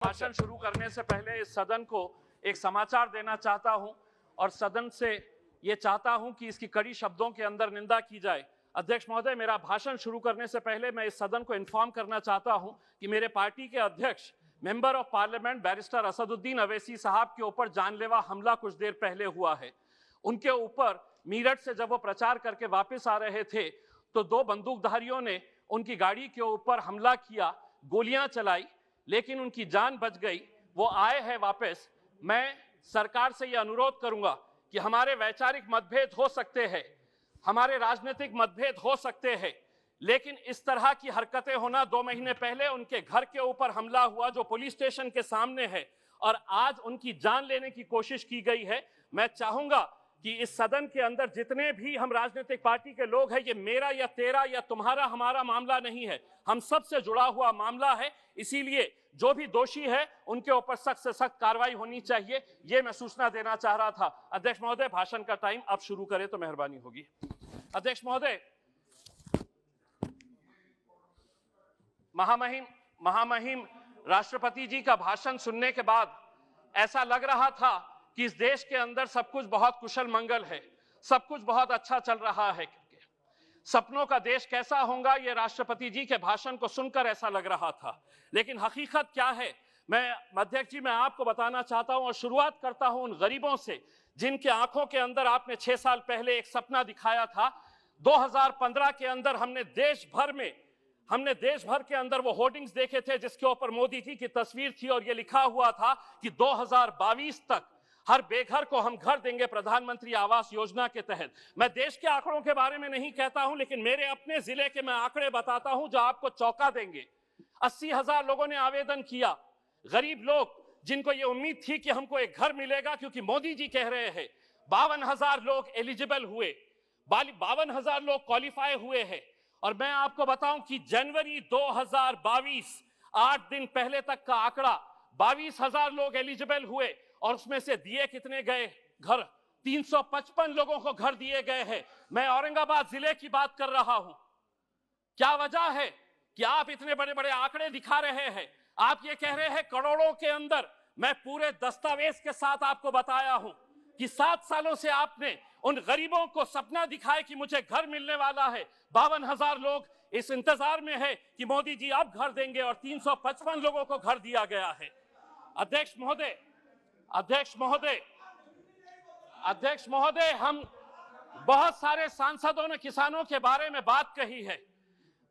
भाषण शुरू करने से पहले इस सदन को एक समाचार देना चाहता हूं और सदन से ये चाहता हूं कि इसकी कड़ी शब्दों के अंदर निंदा की जाए। अध्यक्ष महोदय, मेरा भाषण शुरू करने से पहले मैं इस सदन को इन्फॉर्म करना चाहता हूं कि मेरे पार्टी के अध्यक्ष member of parliament barrister Asaduddin Owaisi साहब के ऊपर जानलेवा हमला कुछ देर पहले हुआ है। उनके ऊपर मीरठ से जब वो प्रचार करके वापस आ रहे थे तो दो बंदूकधारियों ने उनकी गाड़ी के ऊपर हमला किया, गोलियां चलाई, लेकिन उनकी जान बच गई। वो आए हैं वापस। मैं सरकार से यह अनुरोध करूंगा कि हमारे वैचारिक मतभेद हो सकते हैं, हमारे राजनीतिक मतभेद हो सकते हैं, लेकिन इस तरह की हरकतें होना, 2 महीने पहले उनके घर के ऊपर हमला हुआ जो पुलिस स्टेशन के सामने है और आज उनकी जान लेने की कोशिश की गई है। मैं चाहूंगा कि इस सदन के अंदर जितने भी हम राजनीतिक पार्टी के लोग हैं, ये मेरा या तेरा या तुम्हारा हमारा मामला नहीं है, हम सब से जुड़ा हुआ मामला है। इसीलिए जो भी दोषी है उनके ऊपर सख्त से सख्त कार्रवाई होनी चाहिए, ये मैं सूचना देना चाह रहा था। अध्यक्ष महोदय, भाषण का टाइम अब शुरू करें तो मेहरबानी होगी। अध्यक्ष महोदय, महामहिम राष्ट्रपति जी का भाषण सुनने के बाद ऐसा लग रहा था कि इस देश के अंदर सब कुछ बहुत कुशल मंगल है, सब कुछ बहुत अच्छा चल रहा है। सपनों का देश कैसा होगा, ये राष्ट्रपति जी के भाषण को सुनकर ऐसा लग रहा था, लेकिन हकीकत क्या है मैं अध्यक्ष जी मैं आपको बताना चाहता हूं और शुरुआत करता हूं उन गरीबों से जिनके आंखों के अंदर आपने 6 साल पहले एक सपना दिखाया था। 2015 के अंदर हमने देश भर के अंदर वो होर्डिंग्स देखे थे जिसके ऊपर मोदी जी की तस्वीर थी और ये लिखा हुआ था कि 2022 तक हर बेघर को हम घर देंगे प्रधानमंत्री आवास योजना के तहत। मैं देश के आंकड़ों के बारे में नहीं कहता हूं, लेकिन मेरे अपने जिले के मैं आंकड़े बताता हूं जो आपको चौंका देंगे। 80,000 लोगों ने आवेदन किया, गरीब लोग जिनको ये उम्मीद थी कि हमको एक घर मिलेगा क्योंकि मोदी जी कह रहे हैं। 52,000 लोग एलिजिबल हुए, 52,000 लोग क्वालिफाई हुए हैं। और मैं आपको बताऊं कि जनवरी 2022, 8 दिन पहले तक का आंकड़ा, 22,000 लोग एलिजिबल हुए और उसमें से दिए कितने गए घर? 355 लोगों को घर दिए गए हैं। मैं औरंगाबाद जिले की बात कर रहा हूं। क्या वजह है कि आप इतने बड़े बड़े आंकड़े दिखा रहे हैं? आप ये कह रहे हैं करोड़ों के अंदर। मैं पूरे दस्तावेज के साथ आपको बताया हूं कि 7 सालों से आपने उन गरीबों को सपना दिखाए कि मुझे घर मिलने वाला है। 52,000 लोग इस इंतजार में है कि मोदी जी अब घर देंगे और 355 लोगों को घर दिया गया है। अध्यक्ष महोदय, हम बहुत सारे सांसदों ने किसानों के बारे में बात कही है।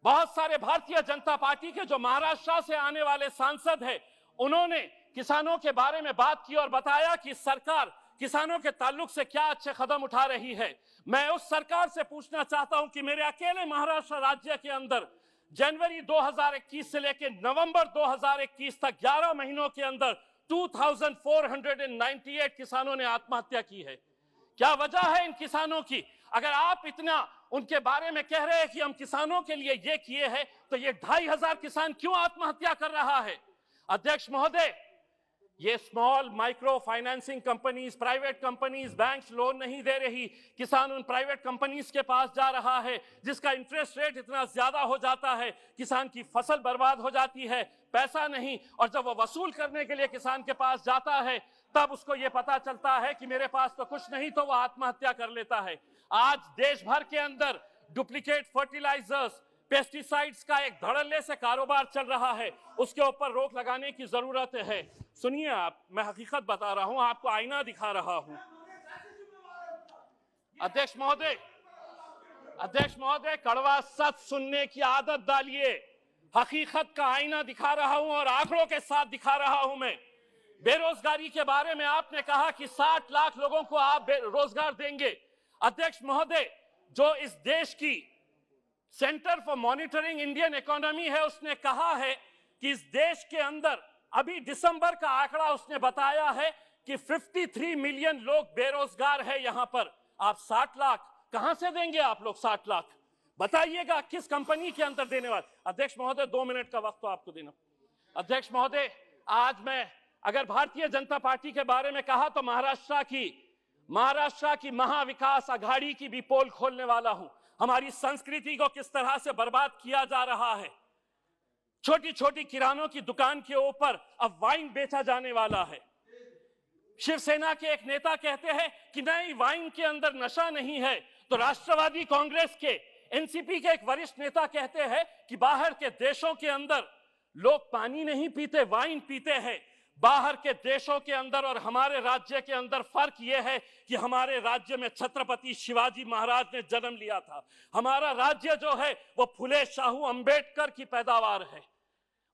बहुत सारे भारतीय जनता पार्टी के जो महाराष्ट्र से आने वाले सांसद हैं, उन्होंने किसानों के बारे में बात की और बताया कि सरकार किसानों के ताल्लुक से क्या अच्छे कदम उठा रही है। मैं उस सरकार से पूछना चाहता हूं कि मेरे अकेले महाराष्ट्र राज्य के अंदर जनवरी 2021 से लेकर नवंबर 2021 तक 11 महीनों के अंदर 2498 किसानों ने आत्महत्या की है। क्या वजह है इन किसानों की? अगर आप इतना उनके बारे में कह रहे हैं कि हम किसानों के लिए ये किए हैं, तो ये 2,500 किसान क्यों आत्महत्या कर रहा है? अध्यक्ष महोदय, ये small micro financing companies, private companies, banks loan नहीं दे रही, किसान उन प्राइवेट कंपनीज के पास जा रहा है जिसका इंटरेस्ट रेट इतना ज्यादा हो जाता है, किसान की फसल बर्बाद हो जाती है, पैसा नहीं, और जब वो वसूल करने के लिए किसान के पास जाता है तब उसको ये पता चलता है कि मेरे पास तो कुछ नहीं, तो वो आत्महत्या कर लेता है। आज देश भर के अंदर डुप्लीकेट फर्टिलाइजर्स, पेस्टिसाइड्स का एक धड़ल्ले से कारोबार चल रहा है, उसके ऊपर रोक लगाने की जरूरत है। सुनिए आप, मैं हकीकत बता रहा हूं, आपको आईना दिखा रहा हूं। अध्यक्ष महोदय, कड़वा सच सुनने की आदत डालिए। हकीकत का आईना दिखा रहा हूं और आंकड़ों के साथ दिखा रहा हूं। मैं बेरोजगारी के बारे में आपने कहा कि 60 लाख लोगों को आप रोजगार देंगे। अध्यक्ष महोदय, जो इस देश की centre for monitoring Indian economy है, उसने कहा है कि इस देश के अंदर अभी दिसंबर का आंकड़ा उसने बताया है कि 53 मिलियन लोग बेरोजगार है। यहां पर आप 60 लाख कहां से देंगे? आप लोग 60 लाख बताइएगा किस कंपनी के अंदर देने वाले? अध्यक्ष महोदय, 2 मिनट का वक्त तो आपको देना। अध्यक्ष महोदय, आज मैं अगर भारतीय जनता पार्टी के बारे में कहा तो महाराष्ट्र की महाविकास आघाड़ी की भी पोल खोलने वाला हूं। हमारी संस्कृति को किस तरह से बर्बाद किया जा रहा है, छोटी छोटी किरानों की दुकान के ऊपर अब वाइन बेचा जाने वाला है। शिवसेना के एक नेता कहते हैं कि नहीं, वाइन के अंदर नशा नहीं है, तो राष्ट्रवादी कांग्रेस के एनसीपी के एक वरिष्ठ नेता कहते हैं कि बाहर के देशों के अंदर लोग पानी नहीं पीते, वाइन पीते हैं। बाहर के देशों के अंदर और हमारे राज्य के अंदर फर्क यह है कि हमारे राज्य में छत्रपति शिवाजी महाराज ने जन्म लिया था। हमारा राज्य जो है वो फुले शाहू अंबेडकर की पैदावार है।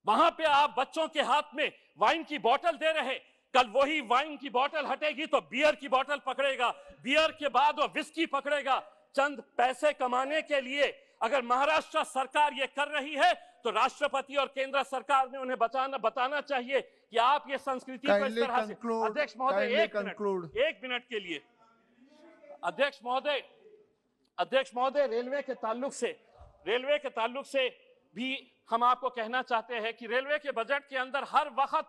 वहां पे आप बच्चों के हाथ में वाइन की बोतल दे रहे, कल वही वाइन की बोतल हटेगी तो बियर की बोतल पकड़ेगा, बियर के बाद वो विस्की पकड़ेगा। चंद पैसे कमाने के लिए अगर महाराष्ट्र सरकार ये कर रही है तो राष्ट्रपति और केंद्र सरकार ने उन्हें बताना चाहिए कि आप ये संस्कृति को इस तरह से। अध्यक्ष महोदय एक मिनट के लिए। अध्यक्ष महोदय रेलवे के ताल्लुक से भी हम आपको कहना चाहते हैं कि रेलवे के बजट के अंदर हर वक्त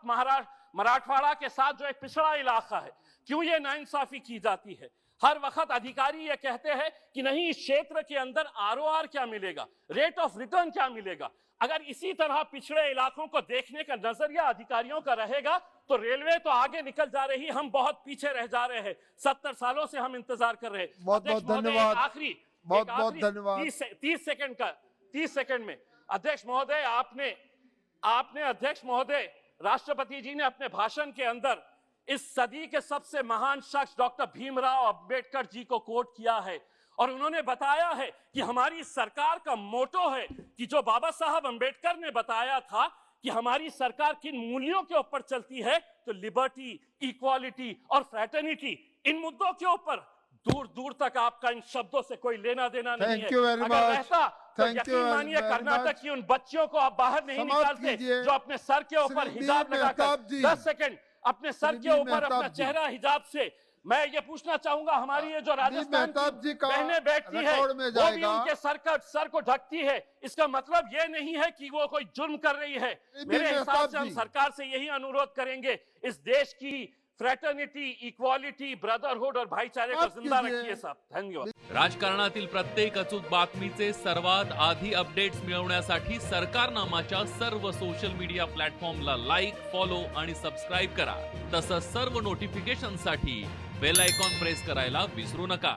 मराठवाड़ा के साथ जो एक पिछड़ा इलाका है, क्यों ये नाइंसाफी की जाती है? हर वक्त अधिकारी ये कहते हैं कि नहीं, इस क्षेत्र के अंदर आरओआर क्या मिलेगा, रेट ऑफ रिटर्न क्या मिलेगा। अगर इसी तरह पिछड़े इलाकों को देखने का नजरिया अधिकारियों का रहेगा तो रेलवे तो आगे निकल जा रही, हम बहुत पीछे रह जा रहे हैं। 70 सालों से हम इंतजार कर रहे हैं। बहुत धन्यवाद। आखिरी 30 सेकंड में अध्यक्ष महोदय, आपने अध्यक्ष महोदय, राष्ट्रपति जी ने अपने भाषण के अंदर इस सदी के सबसे महान शख्स डॉक्टर भीमराव अंबेडकर जी को कोट किया है और उन्होंने बताया है कि हमारी सरकार का मोटो है कि जो बाबा साहब अंबेडकर ने बताया था कि हमारी सरकार किन मूल्यों के ऊपर चलती है, तो लिबर्टी, इक्वालिटी और फ्रैटर्निटी, इन मुद्दों के ऊपर दूर दूर तक आपका इन शब्दों से कोई लेना देना नहीं है। अगर रहता तो यकीन मानिए कर्नाटक की उन बच्चियों को आप बाहर नहीं निकालते जो अपने सर के ऊपर हिजाब लगाकर 10 सेकंड अपने सर के ऊपर अपना चेहरा हिजाब से। मैं ये पूछना चाहूंगा, हमारी ये जो राजस्थान की बहनें बैठती है वो भी उनके सर को ढकती है, इसका मतलब ये नहीं है कि वो कोई जुर्म कर रही है। मेरे हिसाब से हम सरकार से यही अनुरोध करेंगे, इस देश की फ्रॅटर्निटी, इक्वालिटी, ब्रदरहुड और भाईचारे को जिंदा रखिए साहब। धन्यवाद। राजकारणातील प्रत्येक अचूक बातमीचे सर्वात आधी अपडेट्स मिळवण्यासाठी सरकारनामाच्या सर्व सोशल मीडिया प्लॅटफॉर्मला लाईक, फॉलो आणि सबस्क्राईब करा। तसंच सर्व नोटिफिकेशनसाठी बेल आयकॉन प्रेस करायला विसरू नका।